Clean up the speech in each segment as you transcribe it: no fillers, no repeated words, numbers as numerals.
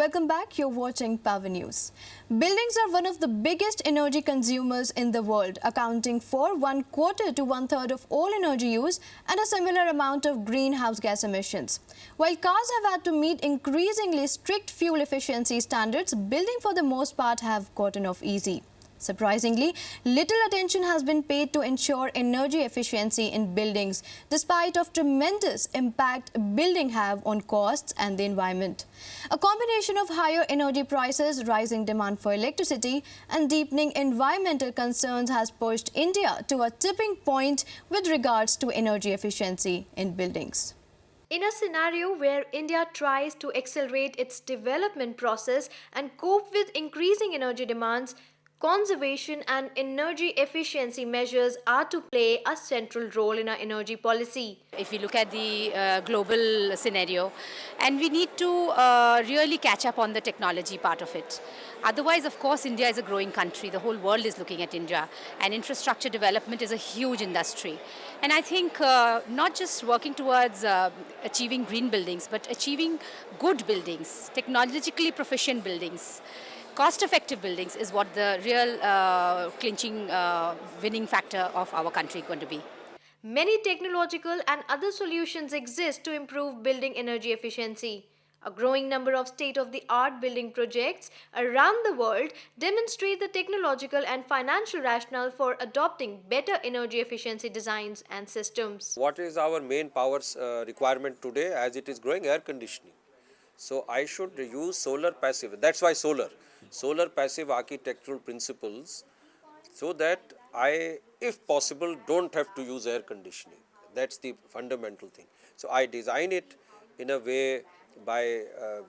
Welcome back. You're watching Power News. Buildings are one of the biggest energy consumers in the world, accounting for 1/4 to 1/3 of all energy use and a similar amount of greenhouse gas emissions. While cars have had to meet increasingly strict fuel efficiency standards, building for the most part have gotten off easy. Surprisingly, little attention has been paid to ensure energy efficiency in buildings, despite of tremendous impact building have on costs and the environment. A combination of higher energy prices, rising demand for electricity, and deepening environmental concerns has pushed India to a tipping point with regards to energy efficiency in buildings. In a scenario where India tries to accelerate its development process and cope with increasing energy demands, conservation and energy efficiency measures are to play a central role in our energy policy. If we look at the global scenario, and we need to really catch up on the technology part of it. Otherwise, of course, India is a growing country. The whole world is looking at India, and infrastructure development is a huge industry. And I think not just working towards achieving green buildings, but achieving good buildings, technologically proficient buildings. Cost-effective buildings is what the real clinching winning factor of our country is going to be. Many technological and other solutions exist to improve building energy efficiency. A growing number of state-of-the-art building projects around the world demonstrate the technological and financial rationale for adopting better energy efficiency designs and systems. What is our main power requirement today as it is growing? Air conditioning. So I should use solar passive. That's why solar passive architectural principles, so that I, if possible, don't have to use air conditioning. That's the fundamental thing. So I design it in a way by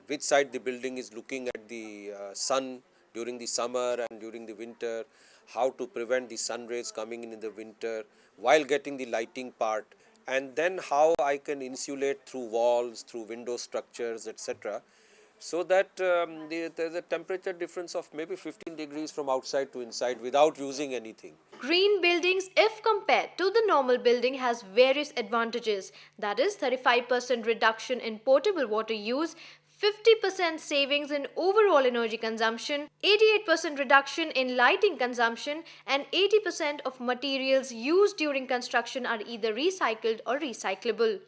which side the building is looking at the sun during the summer and during the winter, how to prevent the sun rays coming in the winter while getting the lighting part, and then how I can insulate through walls, through window structures, etc. So that there's a temperature difference of maybe 15 degrees from outside to inside without using anything. Green buildings, if compared to the normal building, has various advantages. That is 35% reduction in potable water use, 50% savings in overall energy consumption, 88% reduction in lighting consumption, and 80% of materials used during construction are either recycled or recyclable.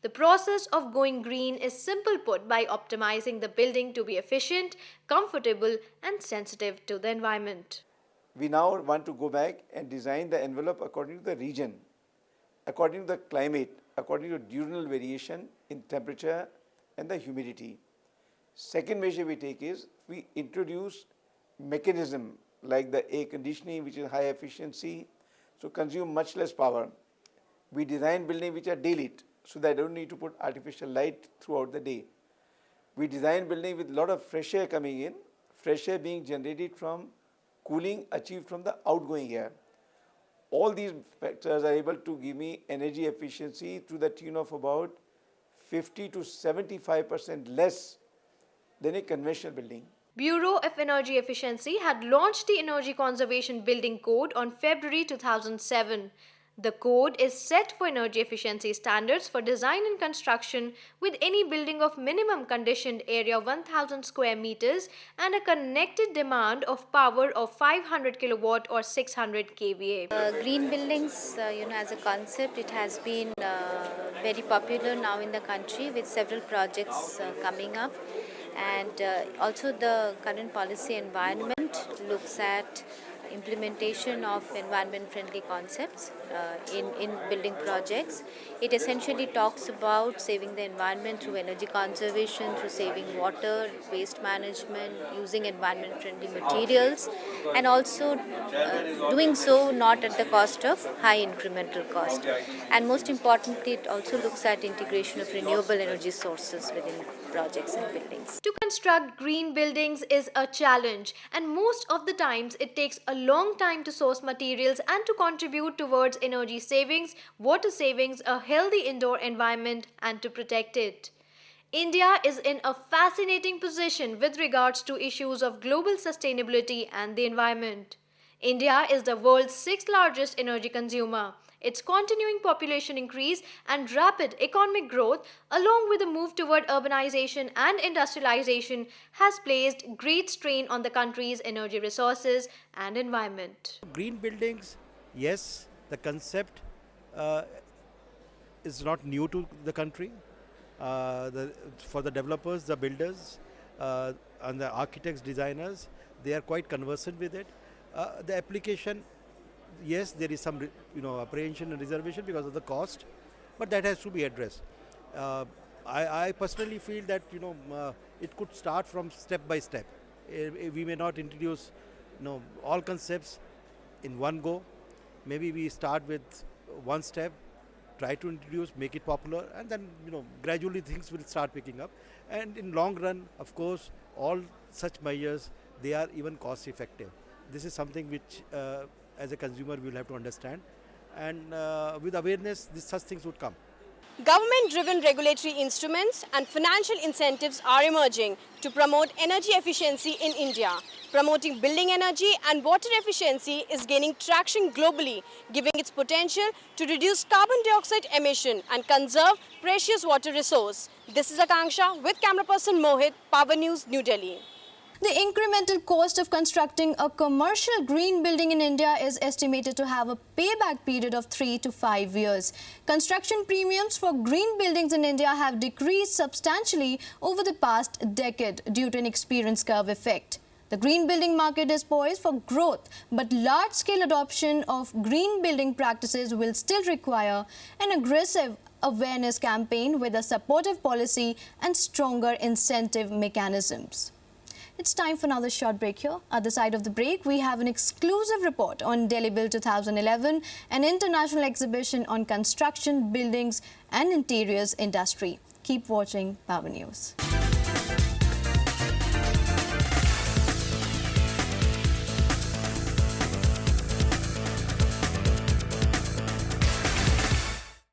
The process of going green is simple put by optimizing the building to be efficient, comfortable, and sensitive to the environment. We now want to go back and design the envelope according to the region, according to the climate, according to diurnal variation in temperature and the humidity. Second measure we take is we introduce mechanism like the air conditioning, which is high efficiency, so consume much less power. We design buildings which are day-lit, so that I don't need to put artificial light throughout the day. We design building with a lot of fresh air coming in, fresh air being generated from cooling achieved from the outgoing air. All these factors are able to give me energy efficiency to the tune of about 50 to 75% less than a conventional building. Bureau of Energy Efficiency had launched the Energy Conservation Building Code on February 2007. The code is set for energy efficiency standards for design and construction with any building of minimum conditioned area 1000 square meters and a connected demand of power of 500 kilowatt or 600 kVA. Green buildings, as a concept, it has been very popular now in the country with several projects coming up. And also the current policy environment looks at implementation of environment-friendly concepts in building projects. It essentially talks about saving the environment through energy conservation, through saving water, waste management, using environment-friendly materials, and also doing so not at the cost of high incremental cost. And most importantly, it also looks at integration of renewable energy sources within projects and buildings. To construct green buildings is a challenge, and most of the times it takes a long time to source materials and to contribute towards energy savings, water savings, a healthy indoor environment, and to protect it. India is in a fascinating position with regards to issues of global sustainability and the environment. India is the world's 6th largest energy consumer. Its continuing population increase and rapid economic growth, along with a move toward urbanization and industrialization, has placed great strain on the country's energy resources and environment. Green buildings, yes, the concept is not new to the country. For the developers, the builders, and the architects, designers, they are quite conversant with it. The application, yes, there is some apprehension and reservation because of the cost, but that has to be addressed. I personally feel that it could start from step by step. We may not introduce all concepts in one go. Maybe we start with one step, try to introduce, make it popular, and then gradually things will start picking up. And in long run, of course, all such measures, they are even cost effective. This is something which as a consumer we will have to understand, and with awareness such things would come. Government-driven regulatory instruments and financial incentives are emerging to promote energy efficiency in India. Promoting building energy and water efficiency is gaining traction globally, giving its potential to reduce carbon dioxide emission and conserve precious water resource. This is Akanksha with camera person Mohit, Power News, New Delhi. The incremental cost of constructing a commercial green building in India is estimated to have a payback period of 3 to 5 years. Construction premiums for green buildings in India have decreased substantially over the past decade due to an experience curve effect. The green building market is poised for growth, but large-scale adoption of green building practices will still require an aggressive awareness campaign with a supportive policy and stronger incentive mechanisms. It's time for another short break here. At the side of the break, we have an exclusive report on Delhi Build 2011, an international exhibition on construction, buildings and interiors industry. Keep watching Power News.